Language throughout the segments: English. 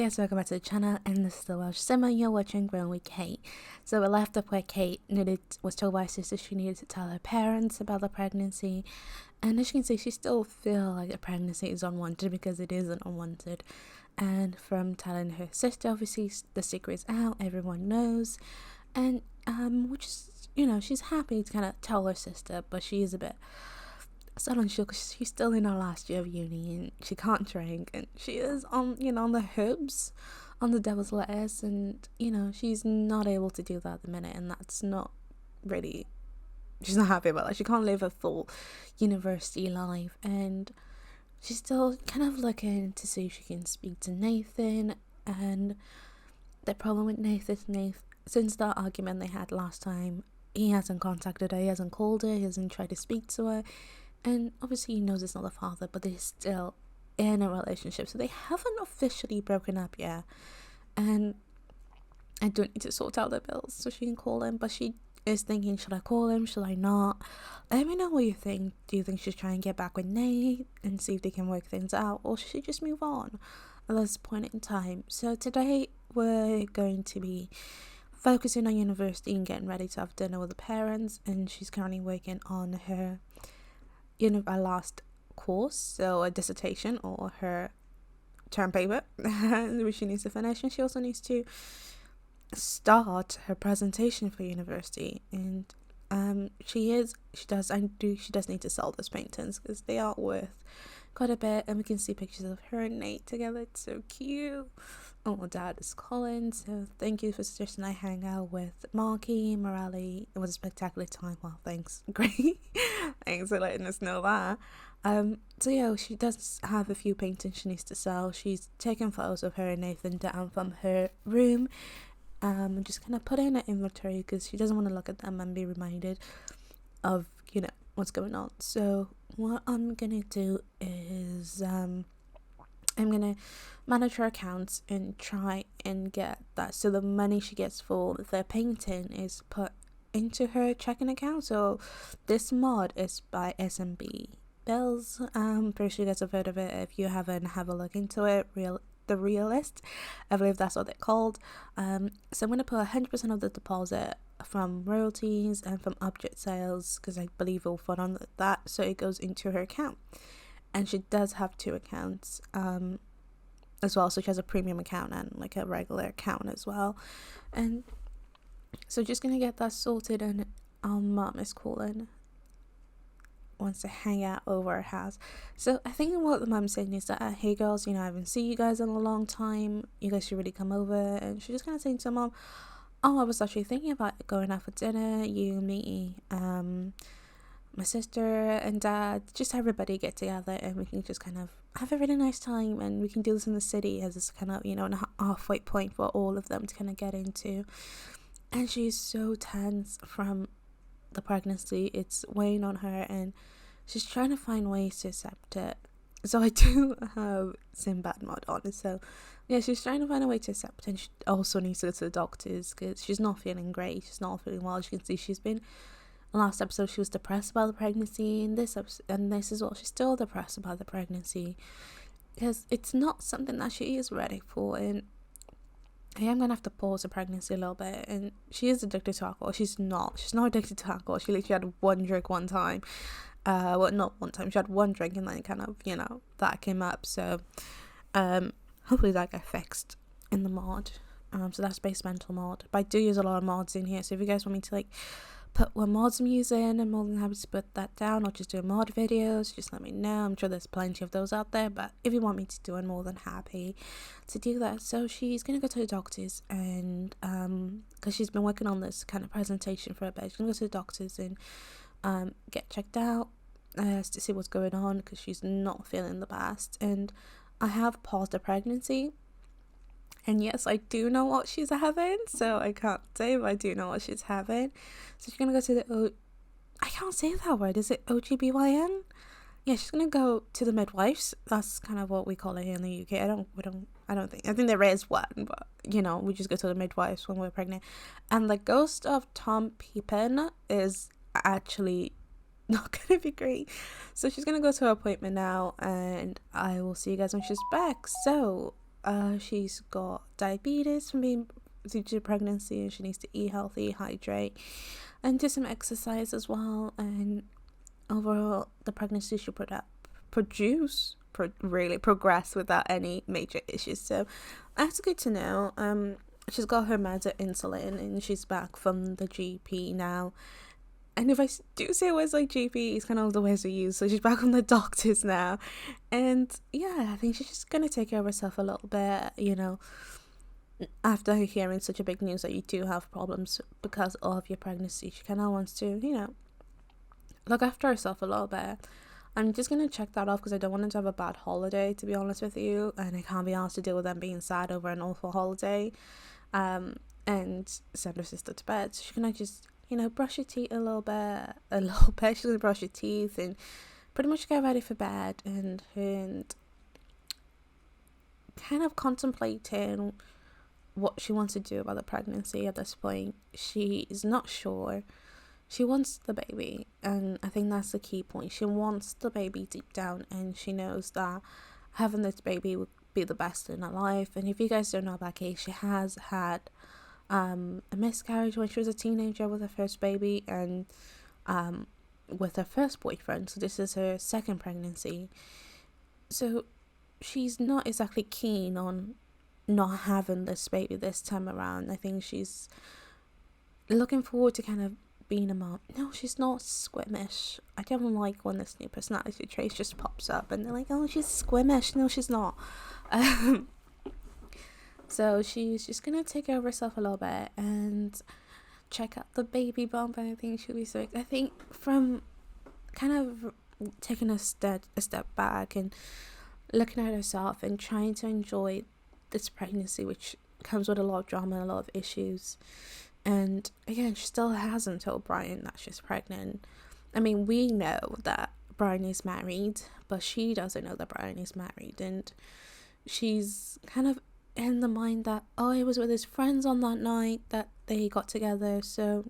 guys, welcome back to the channel, and this is the Welsh Simmer. You're watching Growing with Kate. So we left up where Kate was told by her sister she needed to tell her parents about the pregnancy, and as you can see, she still feels like the pregnancy is unwanted because it isn't unwanted. And from telling her sister, obviously the secret is out, everyone knows, and which is, she's happy to kind of tell her sister, but she is a bit so unsure because she's still in her last year of uni and she can't drink, and she is on the hoops, on the devil's lettuce, and she's not able to do that at the minute, and that's not really, she's not happy about that. She can't live a full university life, and she's still kind of looking to see if she can speak to Nathan. And the problem with Nathan, since that argument they had last time, he hasn't contacted her, he hasn't called her, he hasn't tried to speak to her. And obviously he knows it's not the father, but they're still in a relationship, so they haven't officially broken up yet. And I don't need to sort out the bills so she can call him, but she is thinking, should I call him, should I not? Let me know what you think. Do you think she's trying to get back with Nate and see if they can work things out, or should she just move on at this point in time? So today we're going to be focusing on university and getting ready to have dinner with the parents, and she's currently working on her a last course, so a dissertation or her term paper which she needs to finish, and she also needs to start her presentation for university. And she does need to sell those paintings because they are worth quite a bit, and we can see pictures of her and Nate together. It's so cute. Oh, Dad is calling, so thank you for suggesting I hang out with Marky, Morelli. It was a spectacular time. Well, thanks. Great. Thanks for letting us know that. So yeah, she does have a few paintings she needs to sell. She's taken photos of her and Nathan down from her room, and just kind of put in an inventory because she doesn't want to look at them and be reminded of what's going on. So what I'm gonna do is I'm gonna manage her accounts and try and get that, so the money she gets for the painting is put into her checking account. So this mod is by SMB Bills. Pretty sure you guys have heard of it. If you haven't, have a look into it. The Realist, I believe that's what they're called. So I'm gonna put 100% of the deposit from royalties and from object sales, because I believe it'll fund on that, so it goes into her account. And she does have two accounts as well, so she has a premium account and like a regular account as well. And so just gonna get that sorted, and our mom is calling, wants to hang out over our house. So I think what the mom's saying is that, hey girls, I haven't seen you guys in a long time, you guys should really come over. And she's just kind of saying to her mom, oh, I was actually thinking about going out for dinner, you, me, my sister and Dad, just everybody get together, and we can just kind of have a really nice time, and we can do this in the city as this kind of a halfway point for all of them to kind of get into. And she's so tense from the pregnancy, it's weighing on her, and she's trying to find ways to accept it. So I do have Sinbad mod on, so yeah, she's trying to find a way to accept it. And she also needs to go to the doctors because she's not feeling great, she's not feeling well. As you can see, she's been, last episode she was depressed about the pregnancy, and this as well, she's still depressed about the pregnancy because it's not something that she is ready for. And I am gonna have to pause the pregnancy a little bit. And she is addicted to alcohol. She's not addicted to alcohol. She literally had one drink one time. Well, not one time, she had one drink, and then kind of that came up. So hopefully that got fixed in the mod. So that's base mental mod, but I do use a lot of mods in here, so if you guys want me to put what mods I'm using, I'm more than happy to put that down, or just do mod videos, just let me know. I'm sure there's plenty of those out there, but if you want me to do, I'm more than happy to do that. So she's gonna go to the doctors, and because she's been working on this kind of presentation for a bit, she's gonna go to the doctors and get checked out to see what's going on, because she's not feeling the best. And I have paused the pregnancy, and yes, I do know what she's having, so I can't say, but I do know what she's having. So she's gonna go to the I can't say that word. Is it OGBYN? Yeah, she's gonna go to the midwives. That's kind of what we call it here in the UK. I think there is one, but we just go to the midwives when we're pregnant. And the ghost of Tom Pepin is actually not gonna be great. So she's gonna go to her appointment now, and I will see you guys when she's back. So she's got diabetes from being due to pregnancy, and she needs to eat healthy, hydrate, and do some exercise as well. And overall, the pregnancy should really progress without any major issues. So that's good to know. She's got her meds of insulin, and she's back from the GP now. And if I do say words like GP, it's kind of the words we use. So she's back from the doctors now. And yeah, I think she's just going to take care of herself a little bit, after hearing such a big news that you do have problems because of your pregnancy. She kind of wants to, look after herself a little bit. I'm just going to check that off because I don't want her to have a bad holiday, to be honest with you. And I can't be asked to deal with them being sad over an awful holiday. And send her sister to bed. So she's going to just, brush your teeth a little bit. She's going to brush your teeth and pretty much get ready for bed and kind of contemplating what she wants to do about the pregnancy at this point. She is not sure. She wants the baby, and I think that's the key point. She wants the baby deep down, and she knows that having this baby would be the best in her life. And if you guys don't know about Kait, she has had a miscarriage when she was a teenager with her first baby, and with her first boyfriend. So this is her second pregnancy. So she's not exactly keen on not having this baby this time around. I think she's looking forward to kind of being a mom. No, she's not squeamish. I don't like when this new personality trait just pops up and they're like, oh, she's squeamish. No, she's not. So she's just gonna take care of herself a little bit and check out the baby bump, and I think she'll be so. I think from kind of taking a step back and looking at herself and trying to enjoy this pregnancy, which comes with a lot of drama and a lot of issues. And again, she still hasn't told Brian that she's pregnant. I mean, we know that Brian is married, but she doesn't know that Brian is married. And she's kind of in the mind that, oh, he was with his friends on that night that they got together, so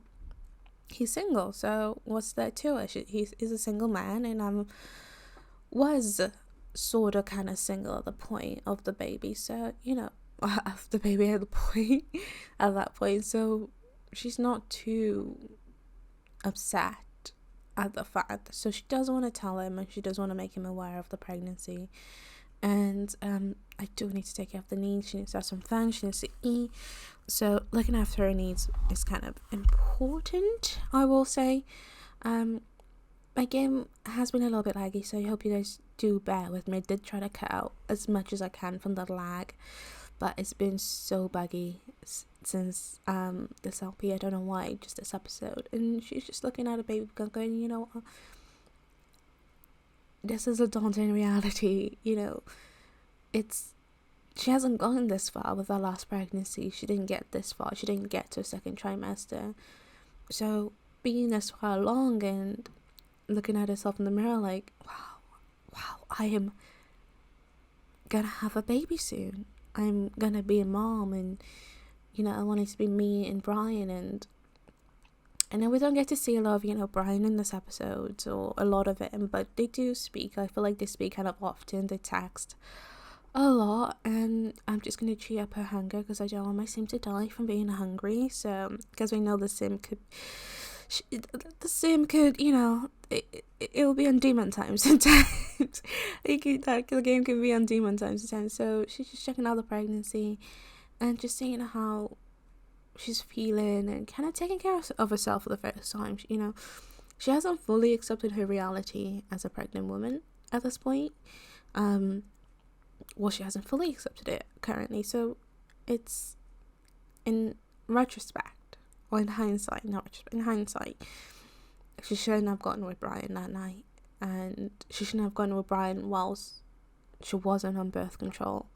he's single. So what's there to it? He's a single man, and was sort of kind of single at the point of the baby. So, of the baby at that point. So she's not too upset at the fact. So she does want to tell him, and she does want to make him aware of the pregnancy. And I do need to take care of the needs. She needs to have some fun. She needs to eat. So looking after her needs is kind of important, I will say. My game has been a little bit laggy, so I hope you guys do bear with me. I did try to cut out as much as I can from the lag, but it's been so buggy since this LP. I don't know why, just this episode. And she's just looking at a baby going, this is a daunting reality. She hasn't gone this far with her last pregnancy. She didn't get this far. She didn't get to a second trimester. So being this far along and looking at herself in the mirror like, wow, I am gonna have a baby soon. I'm gonna be a mom, and I want it to be me and Brian. And I know we don't get to see a lot of Brian in this episode, or a lot of it, but they do speak. I feel like they speak kind of often. They text a lot, and I'm just gonna cheer up her hunger because I don't want my sim to die from being hungry. So because we know the sim could it'll be on demon times sometimes. The game can be on demon times sometimes. So she's just checking out the pregnancy and just seeing how she's feeling and kind of taking care of herself for the first time. She hasn't fully accepted her reality as a pregnant woman at this point. She hasn't fully accepted it currently. So it's in retrospect, or in hindsight, in hindsight, she shouldn't have gotten with Brian that night, and she shouldn't have gone with Brian whilst she wasn't on birth control.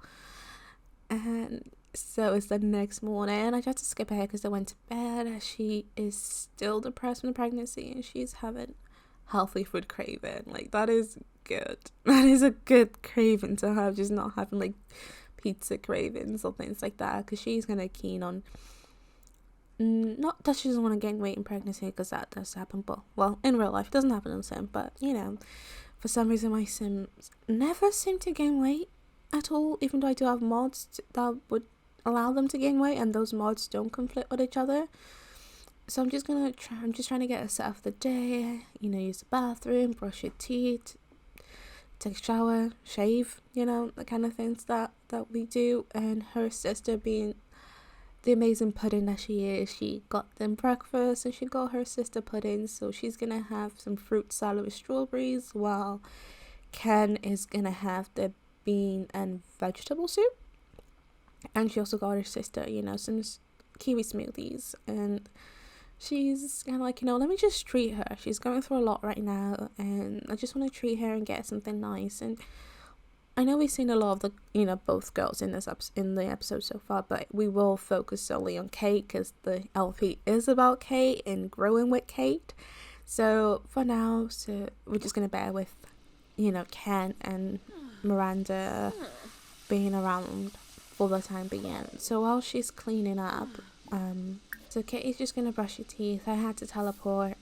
And so it's the next morning. I tried to skip ahead because I went to bed. She is still depressed from the pregnancy, and she's having healthy food craving. Like, that is good. That is a good craving to have, just not having like pizza cravings or things like that, because she's kind of keen on, not that she doesn't want to gain weight in pregnancy, because that does happen, but in real life it doesn't happen in sim, but for some reason my sims never seem to gain weight at all, even though I do have mods that would allow them to gain weight, and those mods don't conflict with each other. So I'm just trying to get a set of the day, use the bathroom, brush your teeth, take a shower, shave, the kind of things that we do. And her sister, being the amazing pudding that she is, she got them breakfast and she got her sister pudding. So she's gonna have some fruit salad with strawberries, while Ken is gonna have the bean and vegetable soup. And she also got her sister, some kiwi smoothies. And she's kind of like, let me just treat her. She's going through a lot right now, and I just want to treat her and get something nice. And I know we've seen a lot of the, both girls in the episode so far, but we will focus solely on Kait, because the LP is about Kait and growing with Kait. So for now, we're just gonna bear with, Ken and Miranda being around for the time being. So while she's cleaning up, so Kitty's just gonna brush your teeth. I had to teleport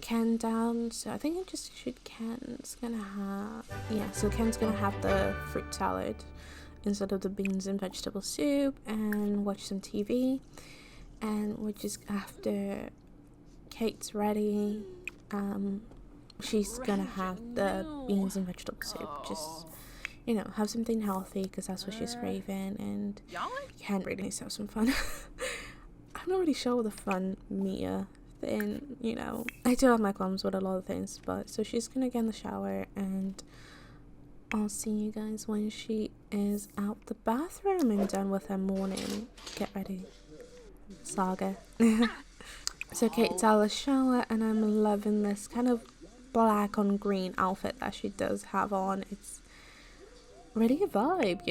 Ken down, so I think Ken's gonna have the fruit salad instead of the beans and vegetable soup, and watch some TV. And we're just, after Kate's ready, she's gonna have the beans and vegetable soup. Just have something healthy, because that's what she's craving, and Ken really needs to have some fun. I'm not really sure with the fun Mia thing, I do have my qualms with a lot of things, but so she's gonna get in the shower, and I'll see you guys when she is out the bathroom and done with her morning get ready saga. So Kate's out of the shower, and I'm loving this kind of black on green outfit that she does have on. It's really a vibe,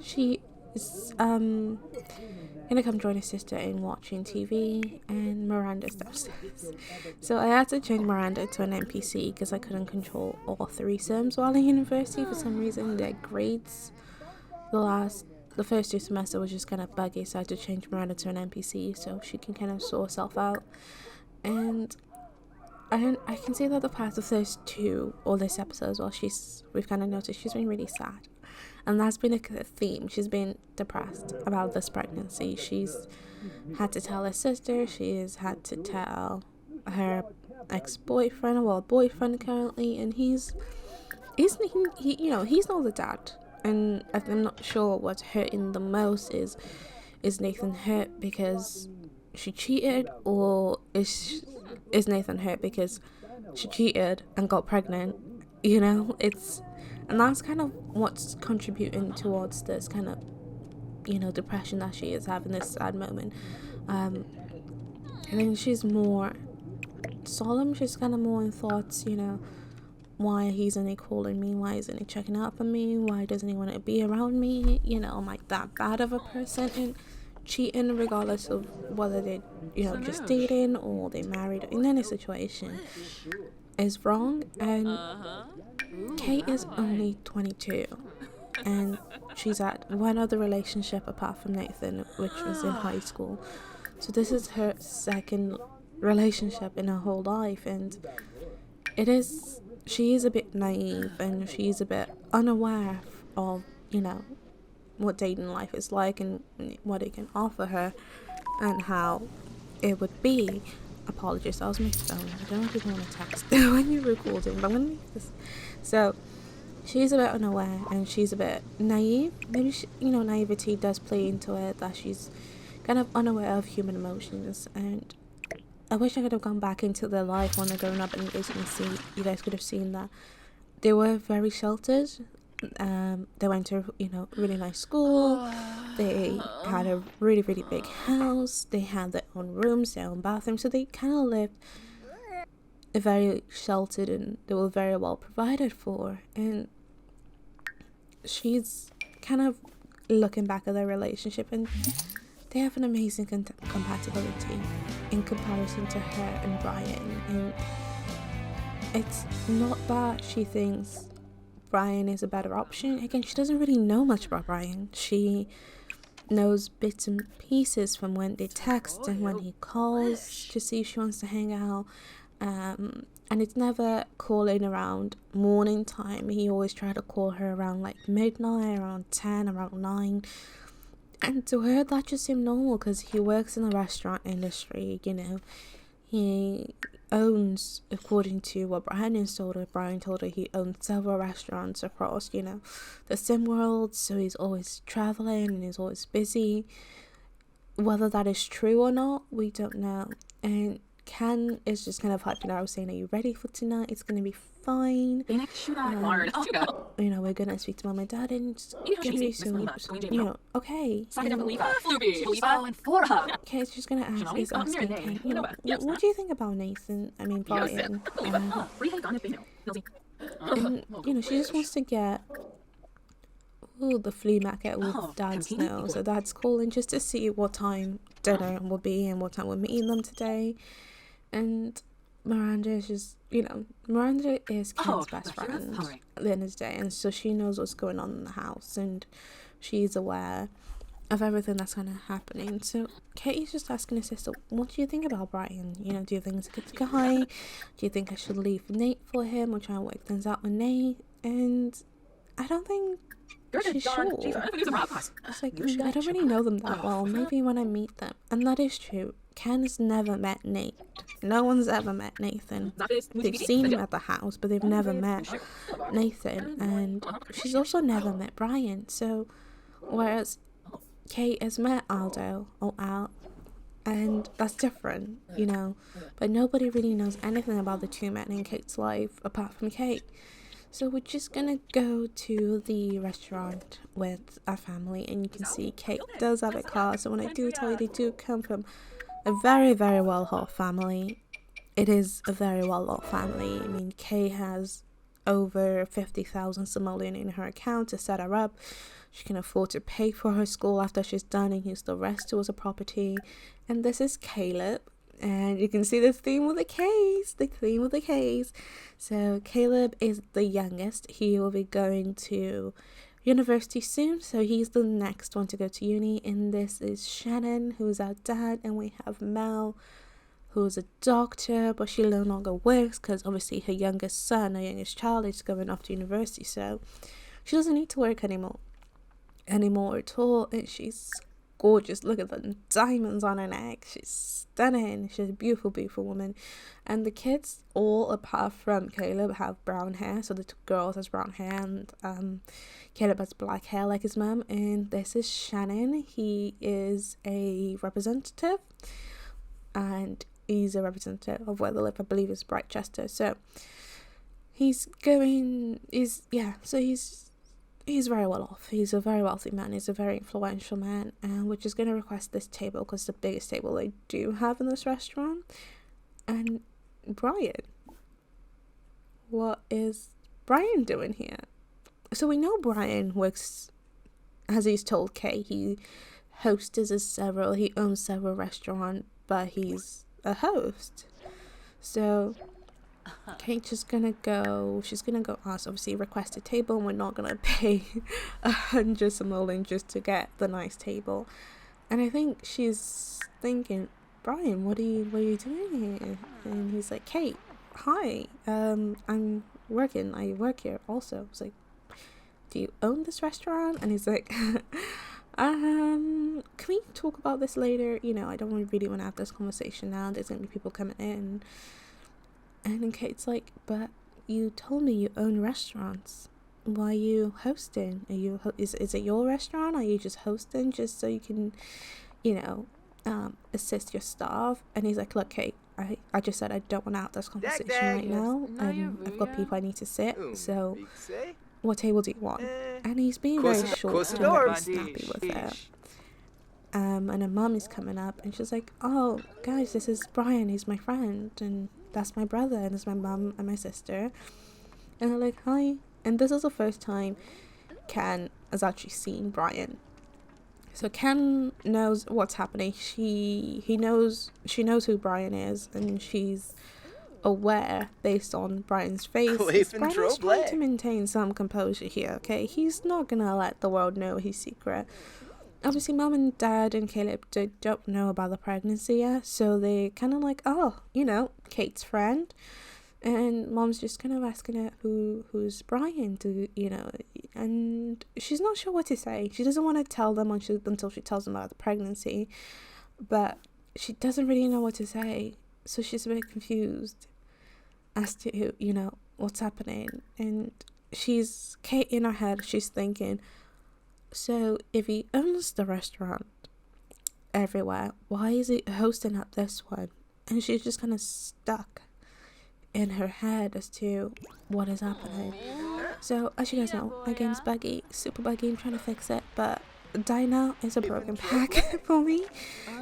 She is gonna come join her sister in watching TV, and Miranda's downstairs. So I had to change Miranda to an NPC because I couldn't control all three Sims while in university. For some reason, their grades the first 2 semesters was just kind of buggy, so I had to change Miranda to an NPC so she can kind of sort herself out. And I can see that the past of those 2 or this episode as well, we've kind of noticed she's been really sad. And that's been a theme. She's been depressed about this pregnancy. She's had to tell her sister. She's had to tell her ex-boyfriend, boyfriend currently, and he's not the dad. And I'm not sure what's hurting the most. Is Nathan hurt because she cheated, or is Nathan hurt because she cheated and got pregnant? And that's kind of what's contributing towards this kind of, depression that she is having, this sad moment. I think she's more solemn. She's kind of more in thoughts, why isn't he calling me? Why isn't he checking up on me? Why doesn't he want to be around me? I'm like that bad of a person, and cheating, regardless of whether they, just dating or they married, in any situation, is wrong. And Kait is only 22, and she's at one other relationship apart from Nathan, which was in high school. So this is her second relationship in her whole life, and she is a bit naive, and she's a bit unaware of, what dating life is like and what it can offer her and how it would be. Apologies, that was my phone. I don't know if you want to text when you're recording, but I'm going to make this. So she's a bit unaware, and she's a bit naive. Maybe naivety does play into it, that she's kind of unaware of human emotions. And I wish I could have gone back into their life when they're growing up, and you guys could have seen that they were very sheltered. They went to really nice school. They had a really, really big house. They had their own rooms, their own bathrooms. So they kind of lived very sheltered, and they were very well provided for. And she's kind of looking back at their relationship, and they have an amazing compatibility in comparison to her and Brian. And it's not that she thinks Brian is a better option. Again, she doesn't really know much about Brian. She knows bits and pieces from when they text and when he calls to see if she wants to hang out. And it's never calling around morning time. He always tried to call her around like midnight, around 10, around 9. And to her, that just seemed normal because he works in the restaurant industry, you know. He owns, according to what Brian told her, he owns several restaurants across, you know, the sim world. So he's always traveling and he's always busy. Whether that is true or not, we don't know. And Ken is just kind of hyping out, saying, are you ready for tonight? It's going to be fine. You know, we're going to speak to mom and dad and just get ready soon. You know, okay. Okay, it's just going to ask, is asking Ken, you know, what do you think about Nathan? I mean, Brian. And, you know, she just wants to get the flea market with dad's now. So dad's calling just to see what time dinner will be and what time we're meeting them today. And Miranda is just, you know, Miranda is Ken's best friend at the end of the day, and so she knows what's going on in the house and she's aware of everything that's kind of happening. So Katie's just asking her sister, what do you think about Brian? You know, do you think he's a good guy? Do you think I should leave Nate for him or try and work things out with Nate? And I don't think she's sure. It's like, I don't really know them that well. Maybe when I meet them. And that is true. Ken's never met Nate. No one's ever met Nathan. They've seen him at the house, but they've never met Nathan. And she's also never met Brian. So, whereas Kate has met Aldo or Al, and that's different, you know. But nobody really knows anything about the two men in Kate's life apart from Kate. So we're just gonna go to the restaurant with our family, and you can see Kate does have a car. So when I do tell you, they do come from a very, very well-off family. It is a very well-off family. I mean, Kate has over 50,000 simoleon in her account to set her up. She can afford to pay for her school after she's done and use the rest towards a property. And this is Caleb. And you can see the theme with the K's. So Caleb is the youngest. He will be going to university soon, so he's the next one to go to uni. And this is Shannon, who's our dad, and we have Mel, who's a doctor, but she no longer works because obviously her youngest child is going off to university, so she doesn't need to work anymore at all. And she's gorgeous. Look at the diamonds on her neck. She's stunning. She's a beautiful, beautiful woman. And the kids, all apart from Caleb, have brown hair. So the two girls has brown hair, and Caleb has black hair like his mum. And this is Shannon. He is a representative, and he's a representative of where they live. I believe it's Brightchester. So he's very well off. He's a very wealthy man. He's a very influential man. And we're just going to request this table because it's the biggest table they do have in this restaurant. And Brian. What is Brian doing here? So we know Brian works, as he's told Kay, he owns several restaurants, but he's a host. So Kate's just gonna go, ask, obviously request a table, and we're not gonna pay 100 simoleon just to get the nice table. And I think she's thinking, Brian, what are you doing here? And he's like, Kate, hi, I'm working, I work here also. It's like, do you own this restaurant? And he's like, can we talk about this later? You know, I don't really want to have this conversation now. There's gonna be people coming in. And then Kate's like, but you told me you own restaurants. Why are you hosting? Is it your restaurant? Are you just hosting just so you can, you know, assist your staff? And he's like, look, Kate, I just said I don't want to have this conversation right now. I've got people I need to sit. So what table do you want? And he's being very short and very snappy with her. And her mum is coming up, and she's like, oh, guys, this is Brian. He's my friend, and that's my brother, and this is my mum and my sister. And they're like, hi. And this is the first time Ken has actually seen Brian. So Ken knows what's happening. She knows who Brian is, and she's aware based on Brian's face. Brian's trying to maintain some composure here, okay? He's not gonna let the world know his secret. Obviously, Mum and Dad and Caleb don't know about the pregnancy yet, so they kind of like, oh, you know, Kate's friend. And mom's just kind of asking her who's Brian, and she's not sure what to say. She doesn't want to tell them until she tells them about the pregnancy, but she doesn't really know what to say. So she's a bit confused as to, what's happening. And Kate in her head, she's thinking, so if he owns the restaurant everywhere, why is he hosting at this one? And she's just kind of stuck in her head as to what is happening. So as you guys know, my game's buggy, super buggy. I'm trying to fix it, but Dinah is a broken pack for me.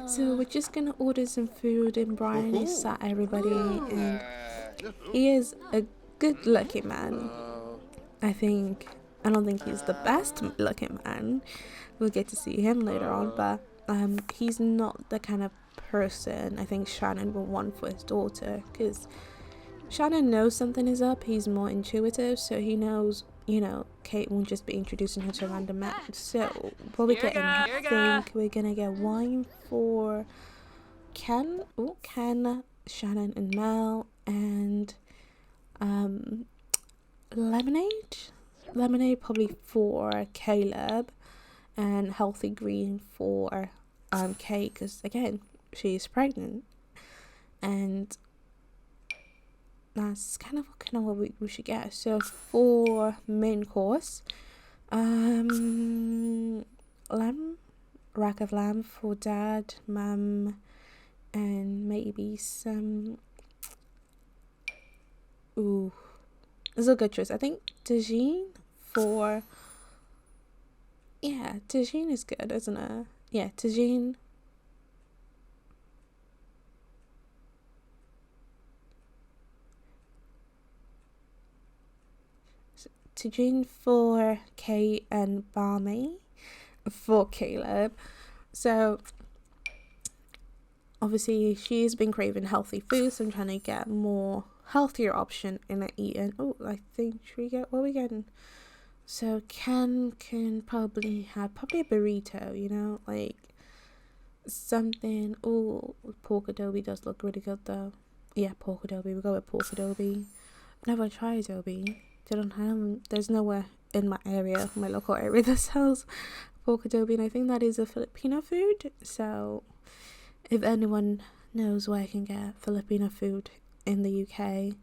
So we're just gonna order some food, and Brian is sat everybody, and he is a good looking man. I don't think he's the best looking man. We'll get to see him later on, but he's not the kind of person I think Shannon will want for his daughter, because Shannon knows something is up. He's more intuitive, so he knows, Kate won't just be introducing her to a random man. So what we getting? I think we're gonna get wine for Ken, Shannon and Mel, and lemonade probably for Caleb, and healthy green for Kate, because again, she's pregnant, and that's kind of what we should get. So for main course, rack of lamb for dad, mum, and maybe some. Ooh, this is a good choice. I think tagine for. Yeah, tagine is good, isn't it? Yeah, tagine. Tagine for Kate and Barmy for Caleb. So obviously she's been craving healthy food, so I'm trying to get more healthier option in her eating. Oh, I think should we get what are we getting? So Ken can probably have a burrito, like something. Oh, pork adobe does look really good though. Yeah, pork adobe. We'll go with pork adobe. Never tried adobe. There's nowhere in my local area that sells pork adobe, and I think that is a Filipino food. So if anyone knows where I can get Filipino food in the UK,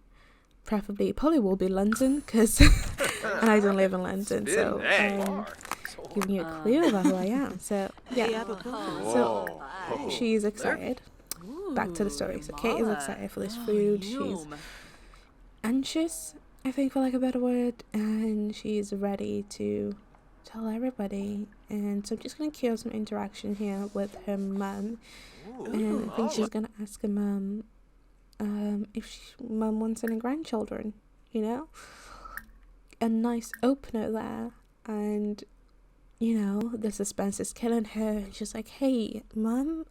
preferably, probably will be London, because I don't live in London, so giving you a clue about who I am. So yeah, so she's excited. Back to the story. So Kate is excited for this food. She's anxious, I think, for like a better word, and she's ready to tell everybody. And so I'm just gonna cue some interaction here with her mum, and I think she's gonna ask her mum if mum wants any grandchildren. A nice opener there, and the suspense is killing her. She's like, "Hey, mum,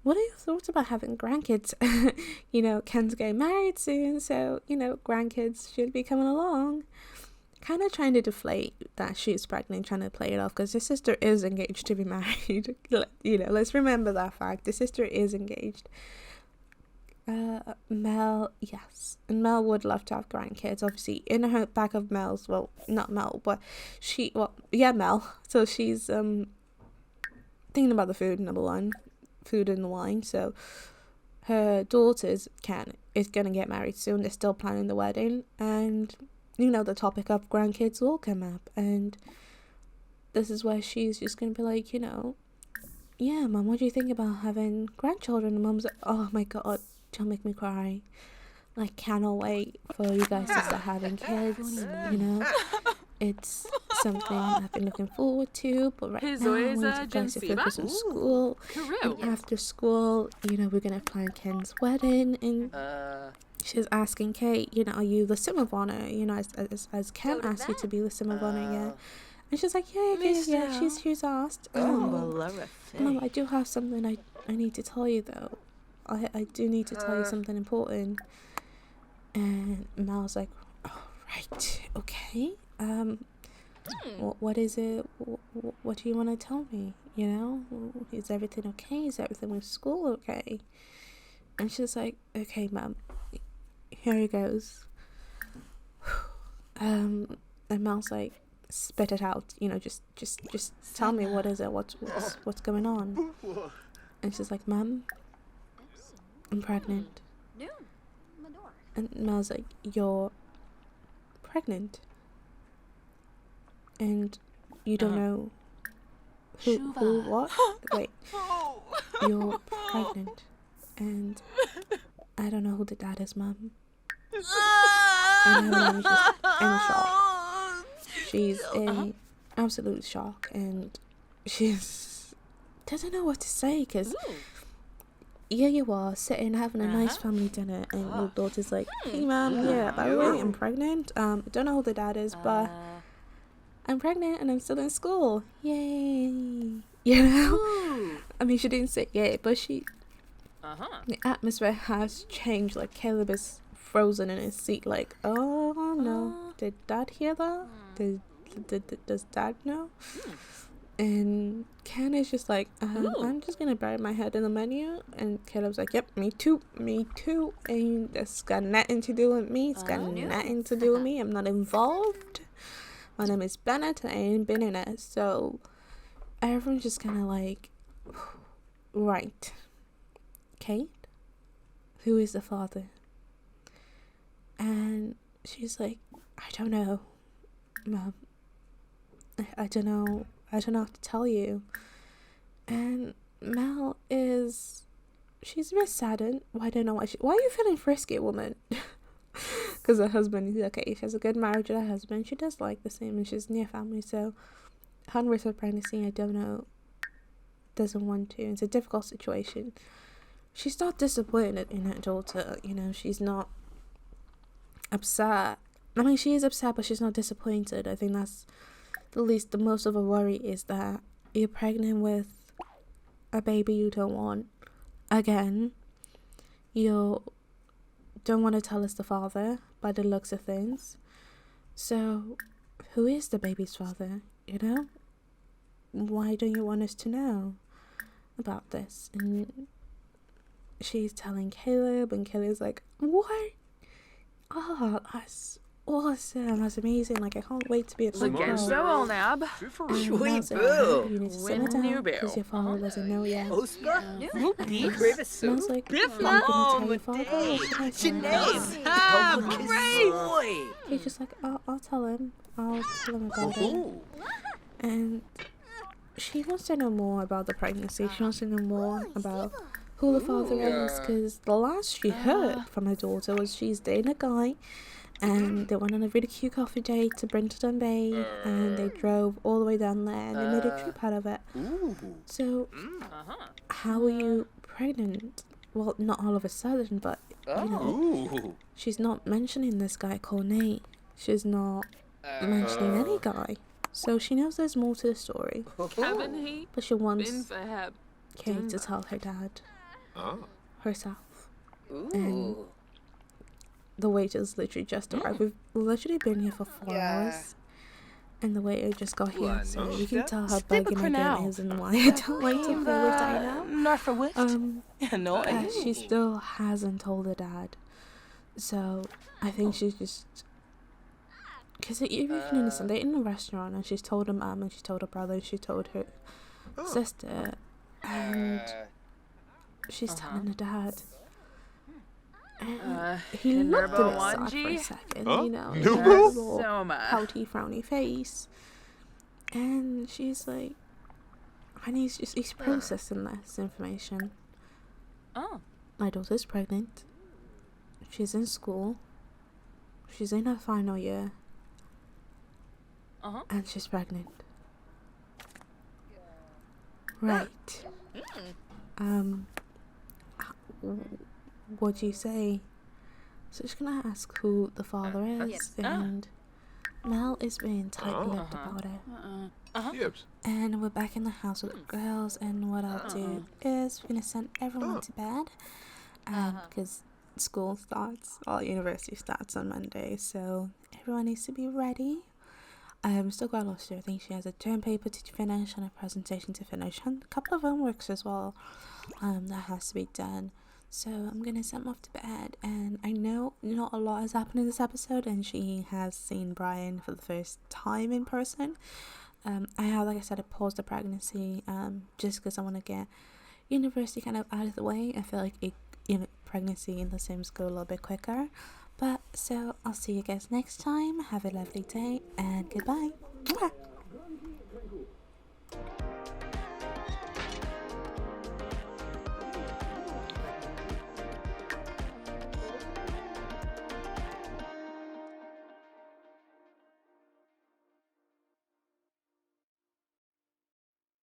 what are your thoughts about having grandkids?" Ken's getting married soon, so grandkids should be coming along. Kind of trying to deflate that she's pregnant, trying to play it off, because the sister is engaged to be married. Let's remember that fact. The sister is engaged. Mel, yes, and Mel would love to have grandkids. Obviously, in her back of Mel's, well, not Mel, but Mel. So she's thinking about the food, number one, food and the wine. So her daughter's is gonna get married soon. They're still planning the wedding, and the topic of grandkids will come up, and this is where she's just gonna be like, yeah, Mum, what do you think about having grandchildren? And Mum's like, oh my God, don't make me cry. I cannot wait for you guys to start having kids. It's something I've been looking forward to, but right now I want you guys to focus on school. And after school, we're gonna plan Ken's wedding, and she's asking Kate, are you the sim of honor? As Ken asked you to be the sim of honor, yeah. And she's like, yeah. She's asked. Mum, I do have something I need to tell you though. I do need to tell you something important. And Mal's like, oh, right, okay. What is it? What do you want to tell me? Is everything okay? Is everything with school okay? And she's like, okay, Mum, here he goes. And Mel's like, spit it out, just tell me, what is it, what's going on? And she's like, Mum, I'm pregnant. And Mel's like, you're pregnant? And you don't know who, what? Wait, you're pregnant, and I don't know who the dad is, Mum. And her mum is just in shock. She's in absolute shock, and she's doesn't know what to say, because here you are sitting having a nice family dinner, and your daughter's like, hey Mum, yeah, by the way, I'm pregnant. I don't know who the dad is, but I'm pregnant and I'm still in school. Yay. I mean, she didn't say yay, but the atmosphere has changed. Like, Caleb is frozen in his seat, like, oh no, did Dad hear that? Does Dad know? And Ken is just like, I'm just gonna bury my head in the menu. And Caleb's like, yep, me too. And it's got nothing to do with me. I'm not involved. My name is Bennett. I ain't been in it. So everyone's just kind of like, right. Kate, who is the father? And she's like, I don't know, Mom. I don't know what to tell you. And Mel she's a bit saddened. Well, I don't know why are you feeling frisky, woman? Because her husband is okay. She has a good marriage with her husband. She does like the same, and she's near family. So, hundreds of pregnancy, I don't know, doesn't want to. It's a difficult situation. She's not disappointed in her daughter. She's not upset. I mean, she is upset, but she's not disappointed. I think that's the most of a worry, is that you're pregnant with a baby you don't want. Again, you don't want to tell us the father by the looks of things. So, who is the baby's father? Why don't you want us to know about this? And she's telling Caleb, and Caleb's like, what? Oh, that's awesome. That's amazing. Like, I can't wait to be a big girl. And Mel's like, you need to simmer down, because your father doesn't know yet. Mel's like, are you going to tell your father, or should I tell him? He's just like, I'll tell him. I'll tell him about it. And she wants to know more about the pregnancy. She wants to know more about who the father is, because the last she heard from her daughter was she's dating a guy, and they went on a really cute coffee date to Brinton Bay, and they drove all the way down there, and they made a trip out of it. So, how are you pregnant? Well, not all of a sudden, but, she's not mentioning this guy called Nate. She's not mentioning any guy. So she knows there's more to the story. But she wants Kate to tell her dad herself. And the waiters literally just arrived. We've literally been here for 4 hours, and the waiter just got here, so you can tell how bugging my game is and why I don't like to play with Dinah. She still hasn't told her dad, so I think she's just, because you can understand, they're in a restaurant, and she's told her mum, and she told her brother, and she told her sister, and she's telling her dad. And he looked at it sad for a second, he had a little pouty, frowny face. And she's like, and he's processing this information. My daughter's pregnant. She's in school. She's in her final year. And she's pregnant. Right. What do you say? So she's gonna ask who the father is, and Mel is being tight-lipped about it. And we're back in the house with the girls, and what I'll do is we're gonna send everyone to bed, because school starts, or university starts on Monday, so everyone needs to be ready. Still got lost here. I think she has a term paper to finish and a presentation to finish, and a couple of homeworks as well that has to be done. So I'm gonna send him off to bed, and I know not a lot has happened in this episode, and she has seen Brian for the first time in person. I have, like I said, I paused the pregnancy just because I want to get university kind of out of the way. I feel like pregnancy in the Sims go a little bit quicker. But so I'll see you guys next time. Have a lovely day and goodbye. Mwah!